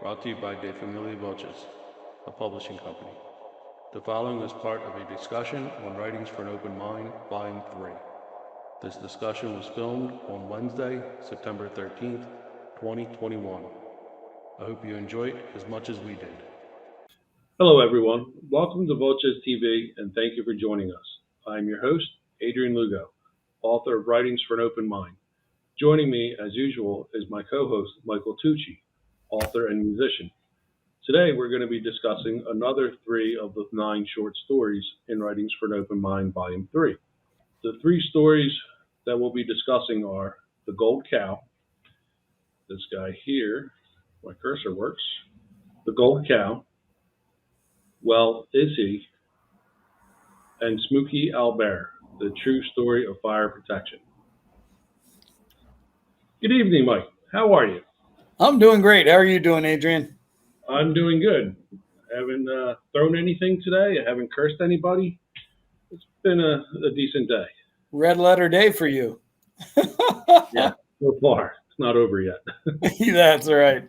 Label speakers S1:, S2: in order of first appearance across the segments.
S1: brought to you by De Familia Voces, a publishing company. The following is part of a discussion on Writings for an Open Mind, Volume 3. This discussion was filmed on Wednesday, September 13th, 2021. I hope you enjoy it as much as we did.
S2: Hello, everyone. Welcome to Voces TV, and thank you for joining us. I'm your host, Adrian Lugo, author of Writings for an Open Mind. Joining me, as usual, is my co-host, Michael Tucci, author and musician. Today, we're going to be discussing another 3 of the 9 short stories in Writings for an Open Mind, Volume 3. The 3 stories that we'll be discussing are The Gold Cow, this guy here, my cursor works, The Gold Cow, Well, Is He? And Smokey Albert, The True Story of Fire Protection. Good evening, Mike. How are you?
S3: I'm doing great. How are you doing, Adrian?
S2: I'm doing good. I haven't thrown anything today. I haven't cursed anybody. It's been a decent day.
S3: Red letter day for you.
S2: Yeah, so far. It's not over yet.
S3: That's right.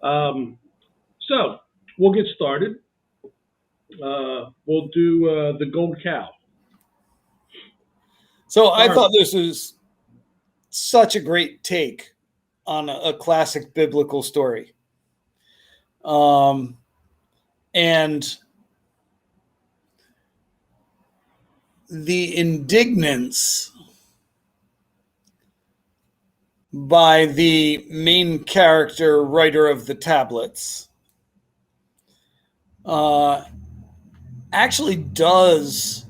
S2: So we'll get started. We'll do The Gold Cow.
S3: So I thought this was such a great take on a classic biblical story. And the indignance by the main character writer of the tablets actually does,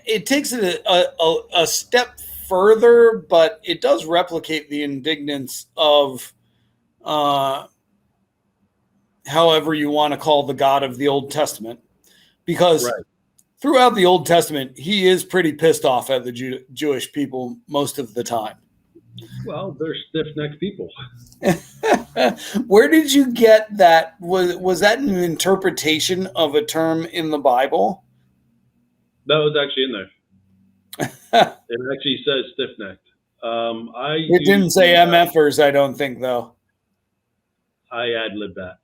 S3: it takes it a step further, but it does replicate the indignance of however you want to call the God of the Old Testament, because throughout the Old Testament, he is pretty pissed off at the Jewish people most of the time.
S2: Well, they're stiff-necked people.
S3: Where did you get that? Was that an interpretation of a term in the Bible?
S2: That was actually in there. It actually says stiff-necked.
S3: It didn't say MFers, I don't think, though.
S2: I ad-libbed that.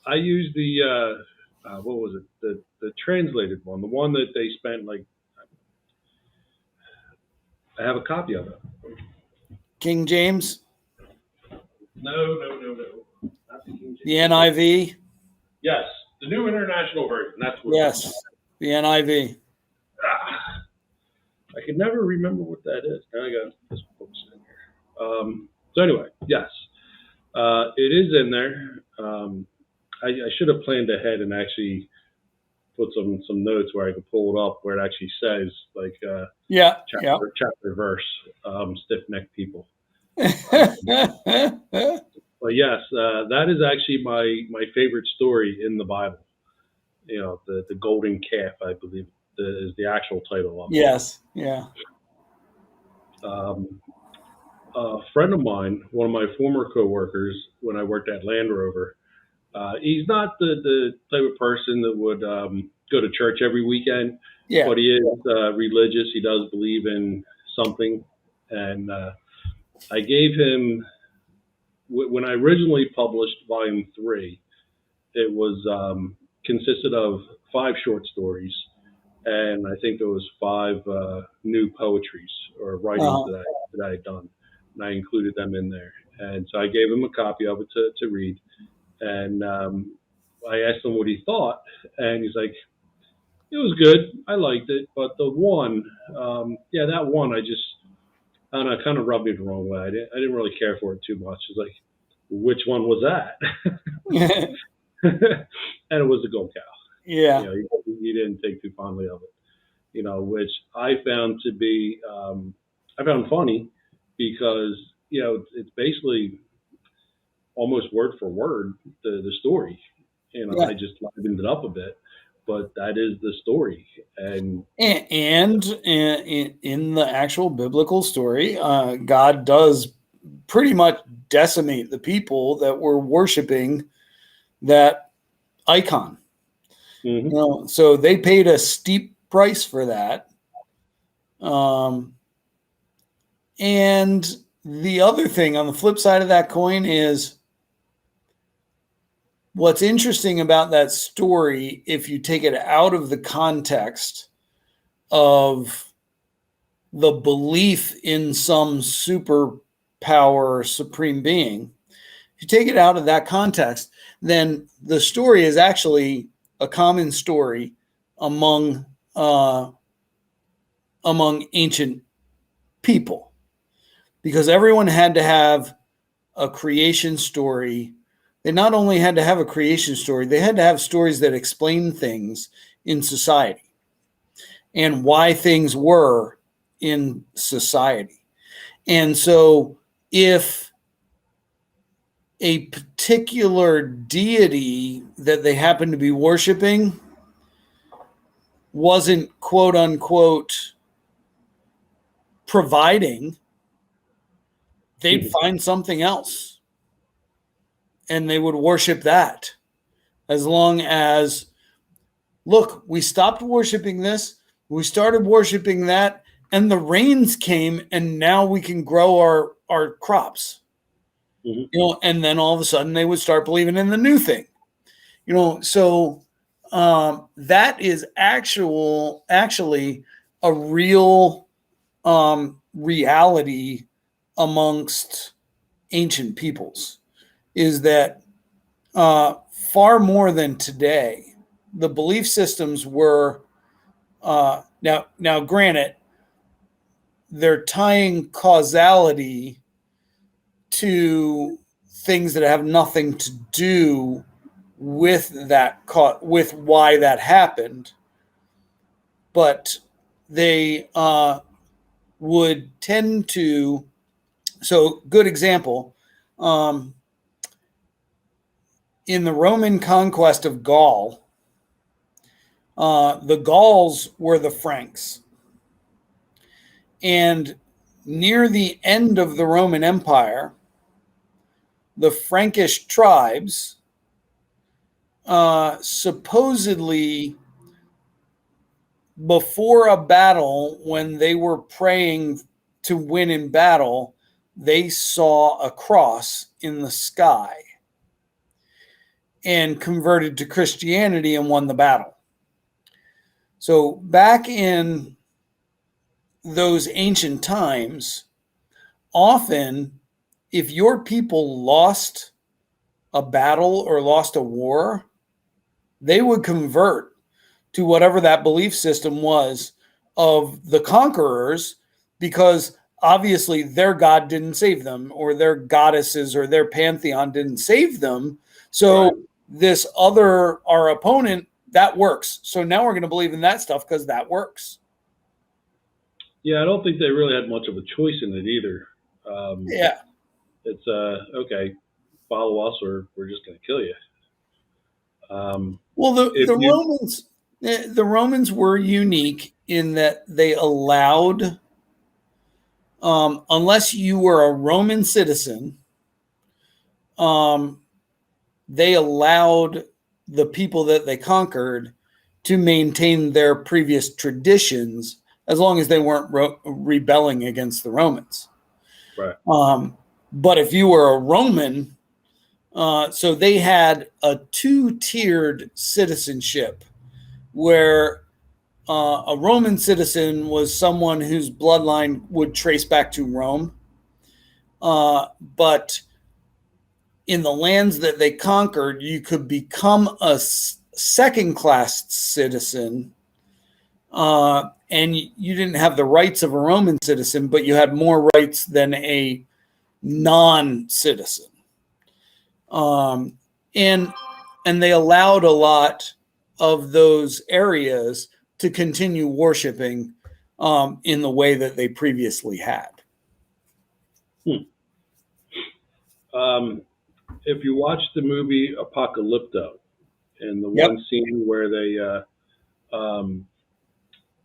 S2: I used the what was it? The translated one, the one that they spent like. I have a copy of it.
S3: King James?
S2: No. Not the King James.
S3: The NIV?
S2: Yes, the New International Version. That's what.
S3: Yes, the NIV.
S2: I can never remember what that is. Now I got this book in here. So anyway, yes, it is in there. I should have planned ahead and actually put some notes where I could pull it up where it actually says like chapter verse, stiff-necked people. But yes, that is actually my favorite story in the Bible. You know, the golden calf, I believe, is the actual title of it.
S3: Yes, yeah.
S2: A friend of mine, one of my former coworkers, when I worked at Land Rover, he's not the type of person that would go to church every weekend, but he is religious. He does believe in something. And I gave him, when I originally published Volume 3, it was consisted of 5 short stories. And I think there was 5 new poetries or writings that I had done. And I included them in there. And so I gave him a copy of it to read. And I asked him what he thought. And he's like, it was good. I liked it. But the one, that one, I don't know, kind of rubbed me the wrong way. I didn't really care for it too much. It's like, which one was that? And it was the Gold Cow.
S3: Yeah.
S2: You know, he didn't think too fondly of it, you know, which I found to be, I found funny because, you know, it's basically almost word for word the story. You know, I just livened it up a bit, but that is the story. And
S3: in the actual biblical story, God does pretty much decimate the people that were worshiping that icon.
S2: Mm-hmm.
S3: You know, so they paid a steep price for that. And the other thing on the flip side of that coin is what's interesting about that story, if you take it out of the context of the belief in some superpower, supreme being, if you take it out of that context, then the story is actually a common story among ancient people, because everyone had to have a creation story. They not only had to have a creation story, they had to have stories that explain things in society and why things were in society. And so if a particular deity that they happened to be worshiping wasn't, quote unquote, providing, they'd find something else and they would worship that. As long as, look, we stopped worshiping this, we started worshiping that, and the rains came, and now we can grow our crops. And then all of a sudden they would start believing in the new thing. So that is actually a real reality amongst ancient peoples, is that far more than today, the belief systems were now granted, they're tying causality to things that have nothing to do with with why that happened, but they would tend to. So, good example, in the Roman conquest of Gaul, the Gauls were the Franks, and near the end of the Roman Empire, the Frankish tribes supposedly, before a battle, when they were praying to win in battle, they saw a cross in the sky and converted to Christianity and won the battle. So back in those ancient times, often if your people lost a battle or lost a war, they would convert to whatever that belief system was of the conquerors, because obviously their god didn't save them, or their goddesses or their pantheon didn't save them. So this other, our opponent, that works. So now we're going to believe in that stuff because that works.
S2: Yeah, I don't think they really had much of a choice in it either. It's okay, follow us or we're just going to kill you.
S3: Well, the Romans were unique in that they allowed, unless you were a Roman citizen, they allowed the people that they conquered to maintain their previous traditions as long as they weren't rebelling against the Romans.
S2: Right.
S3: But if you were a Roman, so they had a two-tiered citizenship, where a Roman citizen was someone whose bloodline would trace back to Rome. But in the lands that they conquered, you could become a second-class citizen, and you didn't have the rights of a Roman citizen, but you had more rights than a non-citizen. And they allowed a lot of those areas to continue worshiping in the way that they previously had.
S2: If you watch the movie Apocalypto, and the one scene where they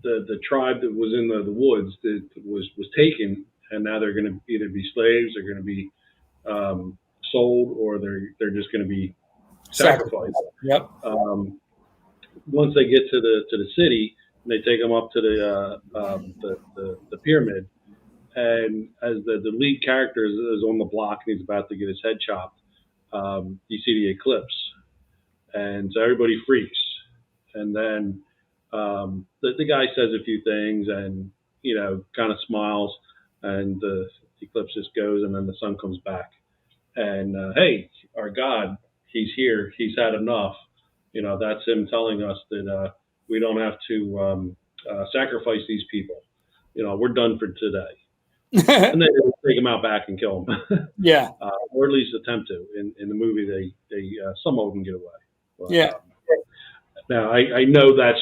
S2: the tribe that was in the woods that was taken, and now they're going to either be slaves, they're going to be sold, or they're just going to be sacrificed.
S3: Yep.
S2: Once they get to the city, they take them up to the pyramid, And as the lead character is on the block and he's about to get his head chopped, you see the eclipse, and so everybody freaks. And then the guy says a few things, and kind of smiles, and the eclipse just goes, and then the sun comes back. And hey, our God, He's here. He's had enough. That's Him telling us that we don't have to sacrifice these people. We're done for today. And then they take him out back and kill him.
S3: Yeah.
S2: Or at least attempt to. In the movie, they some of them get away. But,
S3: Yeah.
S2: Now I know that's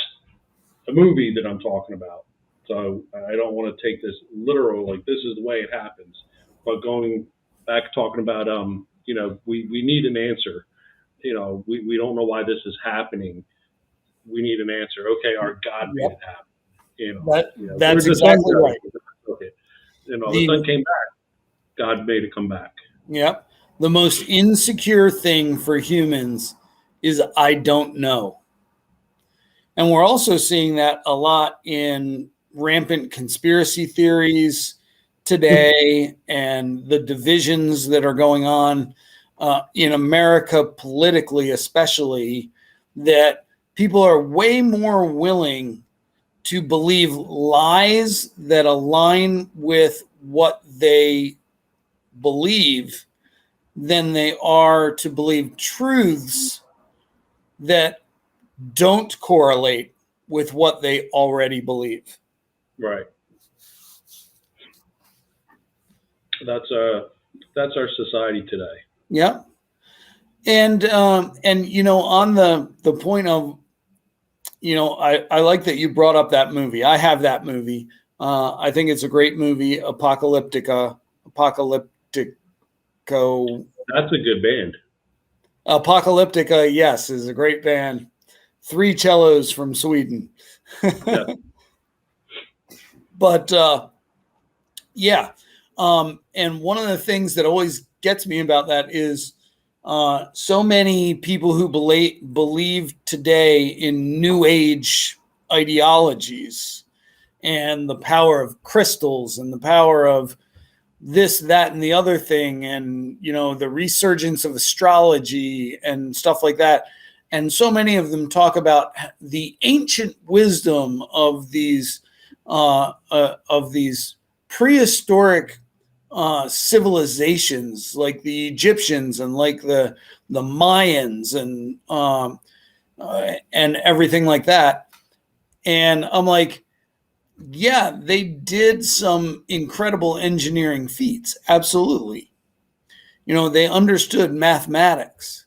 S2: a movie that I'm talking about, so I don't want to take this literal, like this is the way it happens. But going back talking about we need an answer. We don't know why this is happening. We need an answer. Okay, our God made it happen.
S3: That's exactly right.
S2: The sun came back. God made it come back.
S3: Yep. The most insecure thing for humans is I don't know. And we're also seeing that a lot in rampant conspiracy theories today and the divisions that are going on in America politically, especially, that people are way more willing to believe lies that align with what they believe than they are to believe truths that don't correlate with what they already believe.
S2: Right. That's our society today.
S3: Yeah. And on the point of, I like that you brought up that movie. I have that movie. I think it's a great movie, Apocalyptico.
S2: That's a good band.
S3: Apocalyptica, yes, is a great band. 3 cellos from Sweden.
S2: Yeah.
S3: But yeah. And one of the things that always gets me about that is so many people who believe today in New Age ideologies and the power of crystals and the power of this, that, and the other thing, and the resurgence of astrology and stuff like that. And so many of them talk about the ancient wisdom of these prehistoric civilizations, like the Egyptians and like the Mayans and everything like that. And I'm like, yeah, they did some incredible engineering feats. Absolutely. They understood mathematics.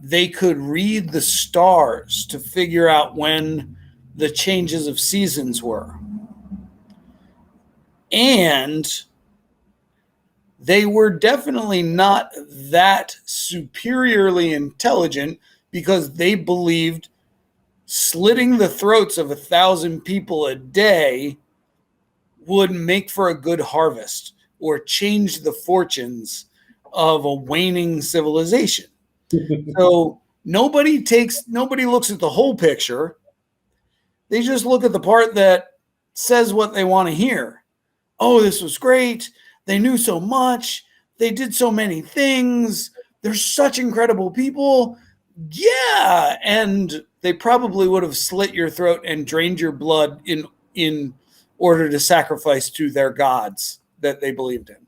S3: They could read the stars to figure out when the changes of seasons were. And they were definitely not that superiorly intelligent because they believed slitting the throats of 1,000 people a day would make for a good harvest or change the fortunes of a waning civilization. So nobody looks at the whole picture. They just look at the part that says what they want to hear. Oh, this was great. They knew so much. They did so many things. They're such incredible people. Yeah. And they probably would have slit your throat and drained your blood in order to sacrifice to their gods that they believed in.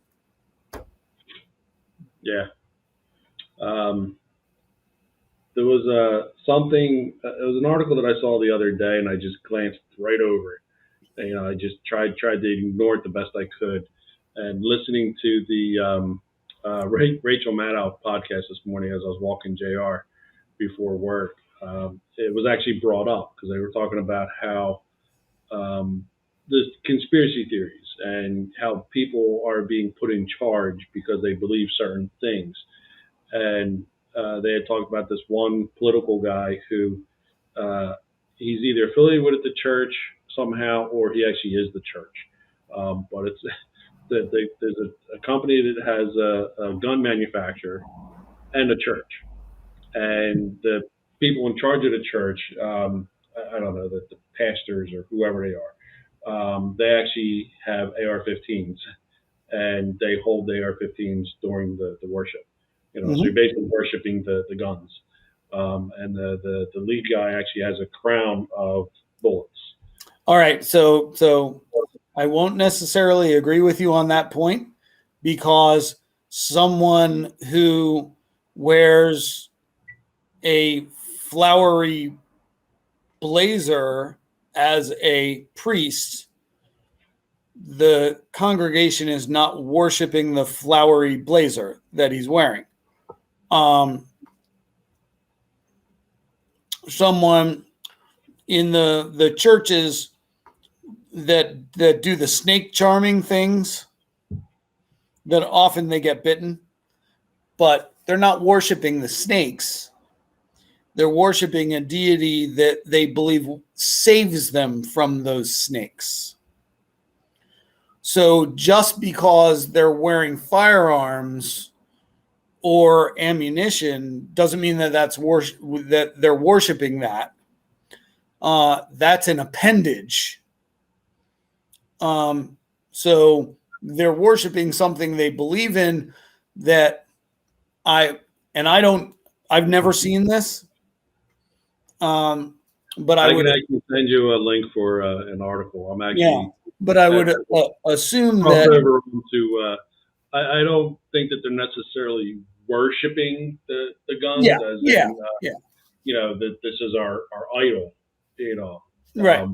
S2: Yeah. There was something. It was an article that I saw the other day, and I just glanced right over it. I just tried to ignore it the best I could. And listening to the Rachel Maddow podcast this morning as I was walking JR before work, it was actually brought up because they were talking about how the conspiracy theories and how people are being put in charge because they believe certain things. And they had talked about this one political guy who he's either affiliated with the church somehow or he actually is the church. But it's there's a company that has a gun manufacturer and a church. And the people in charge of the church, I don't know, the pastors or whoever they they actually have AR-15s, and they hold the AR-15s during the worship. So you're basically worshiping the guns. And the lead guy actually has a crown of bullets.
S3: All right, so I won't necessarily agree with you on that point, because someone who wears a flowery blazer as a priest, the congregation is not worshiping the flowery blazer that he's wearing. Someone in the churches that do the snake charming things, that often they get bitten, but they're not worshiping the snakes. They're worshiping a deity that they believe saves them from those snakes. So just because they're wearing firearms or ammunition doesn't mean that that they're worshiping that. That's an appendage. So they're worshiping something they believe in that I've never seen this. But I would
S2: actually send you a link for an article. I'm actually,
S3: but I would assume that
S2: over to, I don't think that they're necessarily worshiping the guns that this is our idol,
S3: right.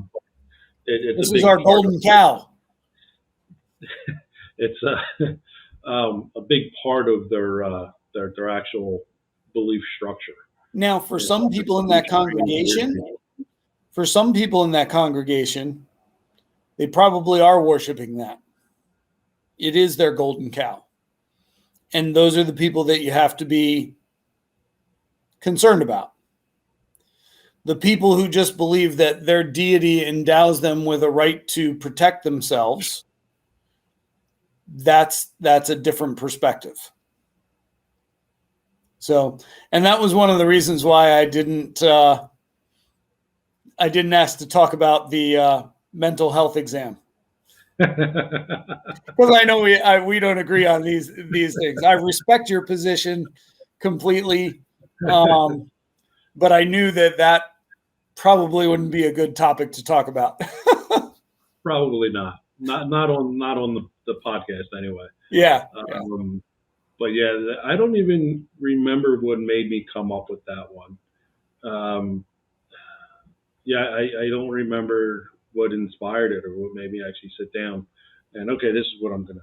S2: This
S3: is our golden cow.
S2: It's a big part of their actual belief structure.
S3: Now, for some people in that congregation, they probably are worshiping that. It is their golden cow. And those are the people that you have to be concerned about. The people who just believe that their deity endows them with a right to protect themselves, that's a different perspective. So, and that was one of the reasons why I didn't ask to talk about the mental health exam, because I know we don't agree on these things. I respect your position completely, but I knew that probably wouldn't be a good topic to talk about.
S2: Probably not on the podcast anyway.
S3: Yeah.
S2: But yeah, I don't even remember what made me come up with that one. I don't remember what inspired it or what made me actually sit down and okay, this is what I'm gonna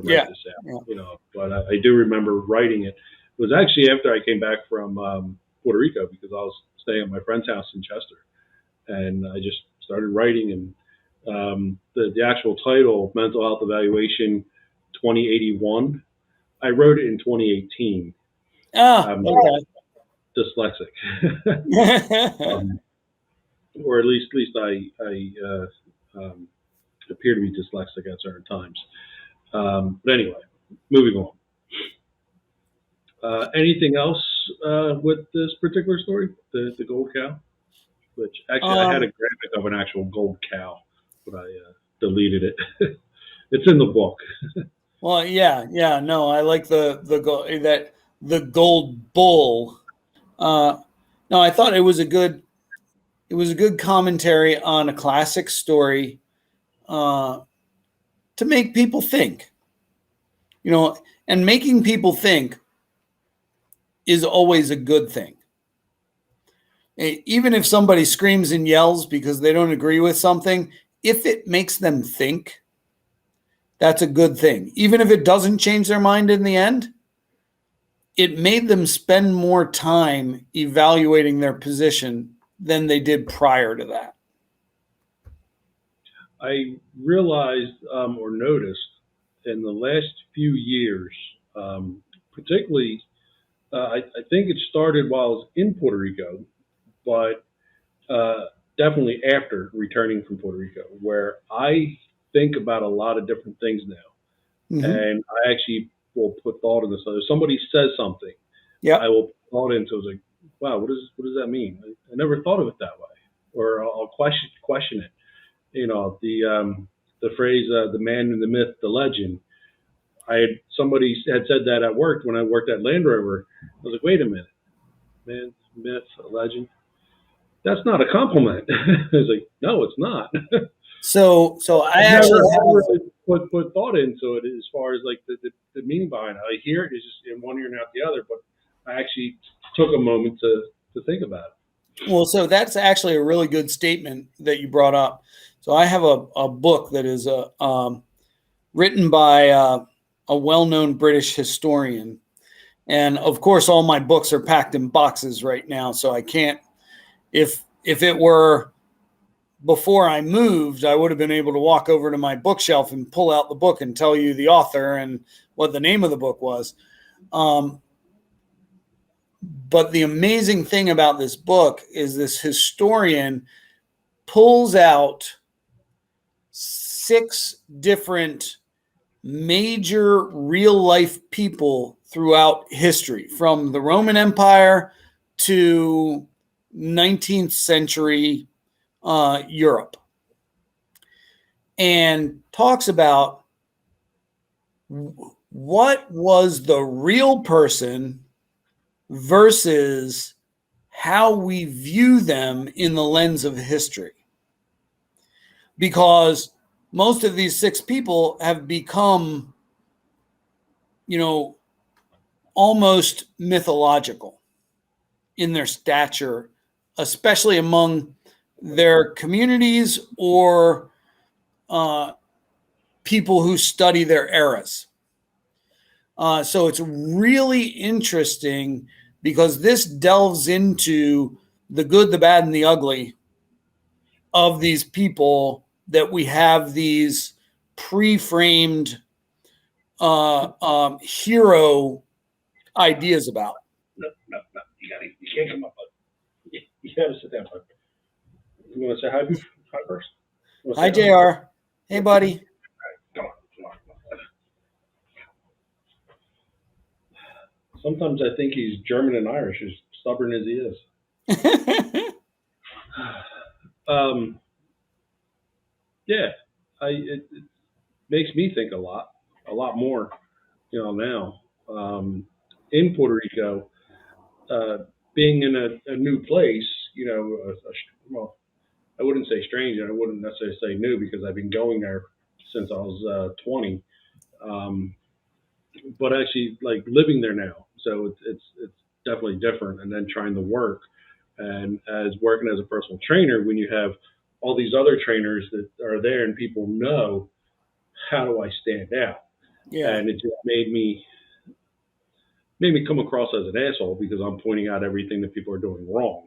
S2: write this out. But I do remember writing it. It was actually after I came back from Puerto Rico, because I was staying at my friend's house in Chester, and I just started writing. And the actual title, Mental Health Evaluation 2081. I wrote it in 2018. I'm dyslexic, or at least I appear to be dyslexic at certain times. But anyway, moving on. Anything else with this particular story, the gold cow? Which actually I had a graphic of an actual gold cow, but I deleted it. It's in the book.
S3: Well, no, I like the gold bull. No, I thought it was a good commentary on a classic story, to make people think. And making people think is always a good thing. Even if somebody screams and yells because they don't agree with something, if it makes them think, that's a good thing. Even if it doesn't change their mind in the end, it made them spend more time evaluating their position than they did prior to that.
S2: I realized or noticed in the last few years, particularly, I think it started while I was in Puerto Rico, but definitely after returning from Puerto Rico, where I think about a lot of different things now. Mm-hmm. And I actually will put thought into something. If somebody says something, I will put thought into it. Like, wow, what does that mean? I never thought of it that way. Or I'll question it. the phrase, the man, the myth, the legend. Somebody had said that at work when I worked at Land Rover. I was like, wait a minute, man, myth, a legend. That's not a compliment. I was like, no, it's not.
S3: So I
S2: I've
S3: actually
S2: never
S3: have,
S2: really put thought into it as far as like the meaning behind it. I hear it, it's just in one ear and out the other, but I actually took a moment to think about it.
S3: well, so that's actually a really good statement that you brought up. So I have a book that is written by a well-known British historian. And of course, all my books are packed in boxes right now. So I can't, if it were before I moved, I would have been able to walk over to my bookshelf and pull out the book and tell you the author and what the name of the book was. But the amazing thing about this book is this historian pulls out 6 different major real life people throughout history, from the Roman Empire to 19th century Europe, and talks about what was the real person versus how we view them in the lens of history. Because most of these 6 people have become, almost mythological in their stature, especially among their communities or people who study their eras. So it's really interesting because this delves into the good, the bad, and the ugly of these people that we have these pre-framed hero ideas about.
S2: No, you can't come up. You gotta sit down. You want to say hi first?
S3: Hi, JR. Hey, buddy.
S2: Come on. Sometimes I think he's German and Irish, as stubborn as he is. Yeah, it makes me think a lot more, now. In Puerto Rico, being in a new place, well, I wouldn't say strange, and I wouldn't necessarily say new because I've been going there since I was 20. But actually, like living there now, so it's definitely different. And then trying to work, and as working as a personal trainer, when you have all these other trainers that are there, and people know how do I stand out, and it just made me come across as an asshole because I'm pointing out everything that people are doing wrong,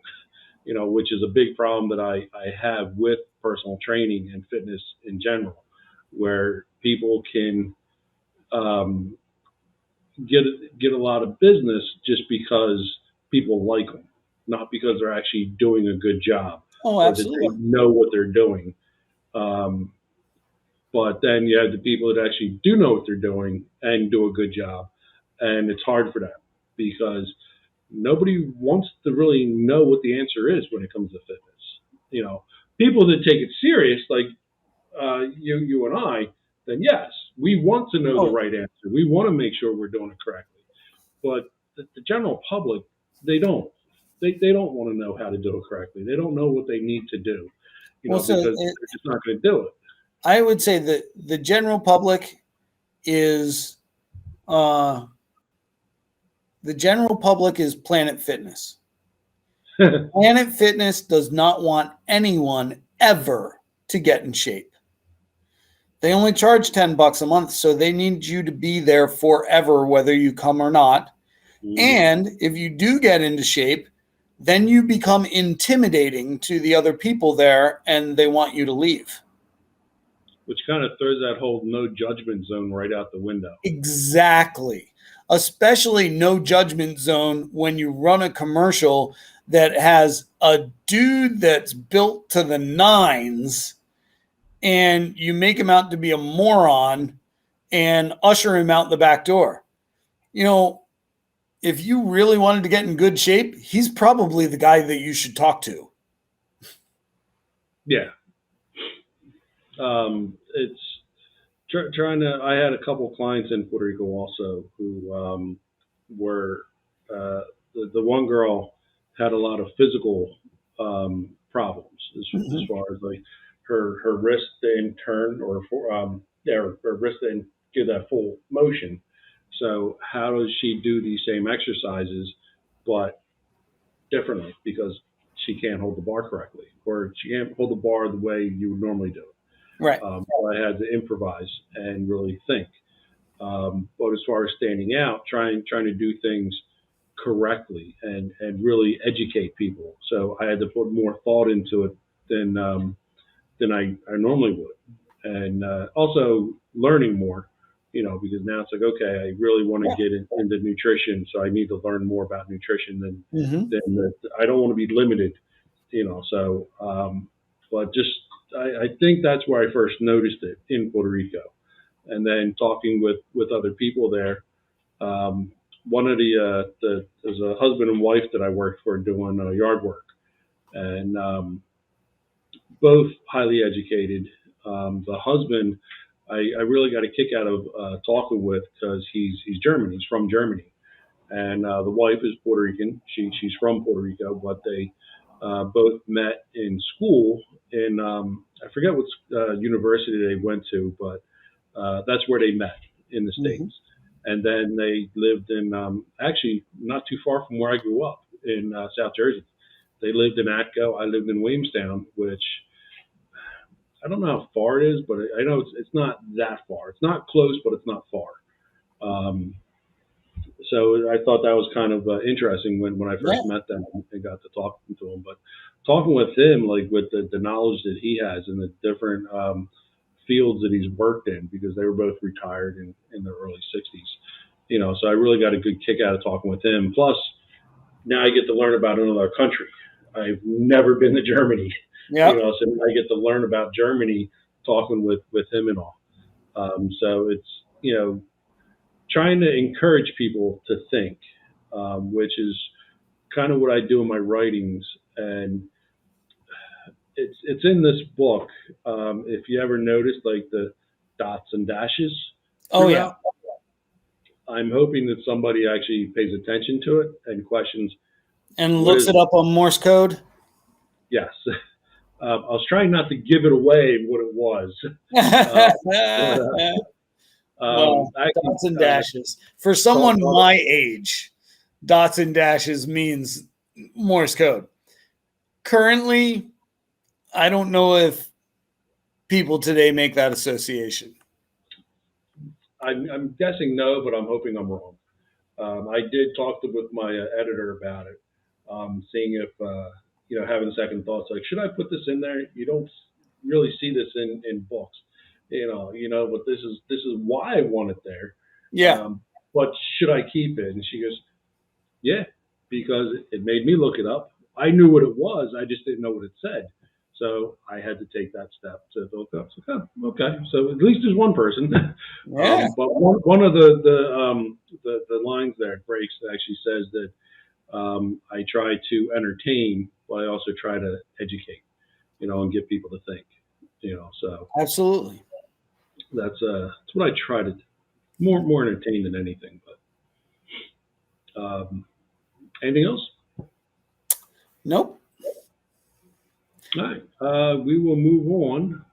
S2: which is a big problem that I have with personal training and fitness in general, where people can get a lot of business just because people like them, not because they're actually doing a good job.
S3: Oh, absolutely.
S2: Or that they know what they're doing. But then you have the people that actually do know what they're doing and do a good job. And it's hard for them because nobody wants to really know what the answer is when it comes to fitness. People that take it serious, like you and I, then yes, we want to know the right answer. We want to make sure we're doing it correctly. But the general public, they don't. They don't want to know how to do it correctly. They don't know what they need to do, because they're just not going to do it.
S3: I would say that the general public is Planet Fitness. Planet Fitness does not want anyone ever to get in shape. They only charge $10 a month, so they need you to be there forever, whether you come or not. Mm-hmm. And if you do get into shape, then you become intimidating to the other people there, and they want you to leave.
S2: Which kind of throws that whole no judgment zone right out the window.
S3: Exactly. Especially no judgment zone when you run a commercial that has a dude that's built to the nines, and you make him out to be a moron and usher him out the back door. If you really wanted to get in good shape, he's probably the guy that you should talk to.
S2: Yeah. It's trying to. I had a couple clients in Puerto Rico also who were the one girl had a lot of physical problems as
S3: Mhm.
S2: far as like her wrist didn't turn or her wrist didn't give that full motion. So how does she do these same exercises but differently because she can't hold the bar correctly or she can't hold the bar the way you would normally do it.
S3: Right.
S2: So I had to improvise and really think. But as far as standing out, trying to do things correctly and really educate people. So I had to put more thought into it than I normally would, and also learning more. Because now it's like, okay, I really want to
S3: Yeah.
S2: get into nutrition, so I need to learn more about nutrition
S3: Hmm.
S2: than that. I don't want to be limited. So but just I think that's where I first noticed it in Puerto Rico, and then talking with other people there. Um, One of there's a husband and wife that I worked for doing yard work, and both highly educated. The husband, I really got a kick out of talking with because he's German. He's from Germany, and the wife is Puerto Rican. She's from Puerto Rico, but they both met in school in I forget what university they went to, but that's where they met in the
S3: Hmm.
S2: states. And then they lived in actually not too far from where I grew up in South Jersey. They lived in Atco. I lived in Williamstown, which I don't know how far it is, but I know it's not that far. It's not close, but it's not far. Um, so I thought that was kind of interesting when I
S3: Yeah.
S2: first met them and got to talking to him. But talking with him, like with the knowledge that he has and the different fields that he's worked in, because they were both retired in the early '60s. So I really got a good kick out of talking with him. Plus, now I get to learn about another country. I've never been to Germany,
S3: Yep.
S2: so I get to learn about Germany talking with him and all. So it's trying to encourage people to think, which is kind of what I do in my writings, and it's in this book. If you ever noticed, like the dots and dashes
S3: Oh yeah.
S2: throughout, I'm hoping that somebody actually pays attention to it and questions
S3: And
S2: what
S3: looks
S2: is
S3: it
S2: it.
S3: up on Morse code.
S2: Yes, I was trying not to give it away what it was, but
S3: Well,
S2: actually
S3: dots and dashes. For someone
S2: talk.
S3: my age, dots and dashes means Morse code. Currently, I don't know if people today make that association.
S2: I'm guessing no, but I'm hoping I'm wrong. I did talk with my editor about it, seeing if having second thoughts like should I put this in there? You don't really see this in books, but this is why I want it there.
S3: Yeah.
S2: But should I keep it? And she goes, yeah, because it made me look it up. I knew what it was, I just didn't know what it said. So I had to take that step to look up. So, okay, so at least there's one person.
S3: Yeah.
S2: But one of the lines there breaks actually says that I try to entertain, but I also try to educate, and get people to think, So
S3: Absolutely.
S2: that's what I try to do. More entertain than anything. But anything else?
S3: Nope.
S2: All right, we will move on